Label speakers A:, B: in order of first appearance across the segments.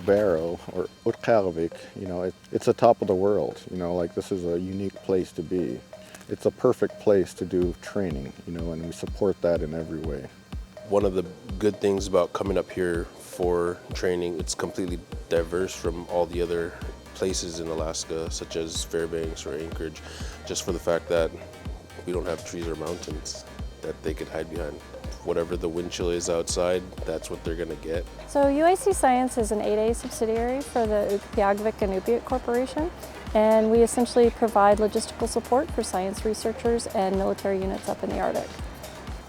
A: Barrow or Utqiaġvik, it's the top of the world. Like this is a unique place to be. It's a perfect place to do training, and we support that in every way.
B: One of the good things about coming up here for training, it's completely diverse from all the other places in Alaska, such as Fairbanks or Anchorage, just for the fact that we don't have trees or mountains that they could hide behind. Whatever the wind chill is outside, that's what they're going to get.
C: So UIC Science is an 8A subsidiary for the Ukpeaġvik Inupiat Corporation, and we essentially provide logistical support for science researchers and military units up in the Arctic.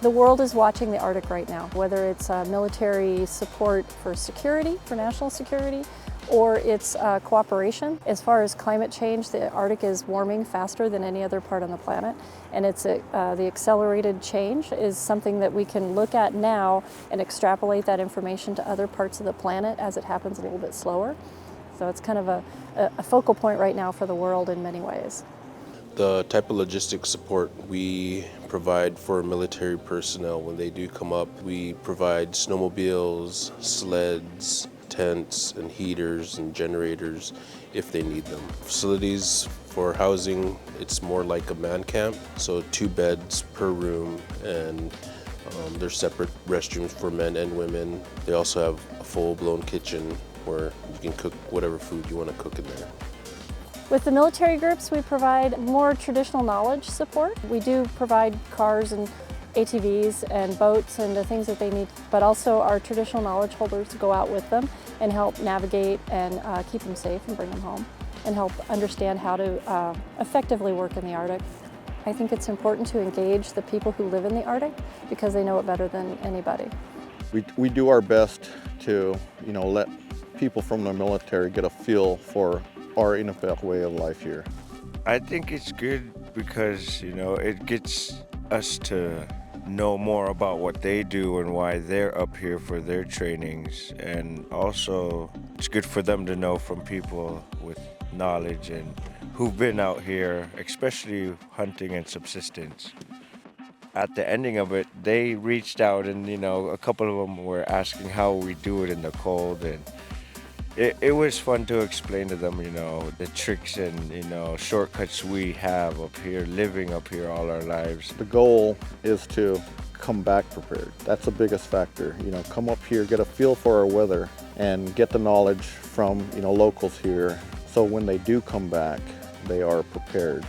C: The world is watching the Arctic right now, whether it's military support for security, for national security, or it's cooperation. As far as climate change, the Arctic is warming faster than any other part on the planet, and the accelerated change is something that we can look at now and extrapolate that information to other parts of the planet as it happens a little bit slower. So it's kind of a focal point right now for the world in many ways.
B: The type of logistics support we provide for military personnel when they do come up, we provide snowmobiles, sleds, tents and heaters and generators if they need them. Facilities for housing, it's more like a man camp, so 2 beds per room, and there's separate restrooms for men and women. They also have a full-blown kitchen where you can cook whatever food you want to cook in there.
C: With the military groups, we provide more traditional knowledge support. We do provide cars and ATVs and boats and the things that they need, but also our traditional knowledge holders go out with them and help navigate and keep them safe and bring them home and help understand how to effectively work in the Arctic. I think it's important to engage the people who live in the Arctic because they know it better than anybody.
A: We do our best to, let people from the military get a feel for our Iñupiat way of life here.
D: I think it's good because, it gets us to know more about what they do and why they're up here for their trainings. And also, it's good for them to know from people with knowledge and who've been out here, especially hunting and subsistence. At the ending of it, they reached out and, a couple of them were asking how we do it in the cold. And it was fun to explain to them, the tricks and, shortcuts we have up here, living up here all our lives.
A: The goal is to come back prepared. That's the biggest factor. Come up here, get a feel for our weather, and get the knowledge from, locals here. So when they do come back, they are prepared.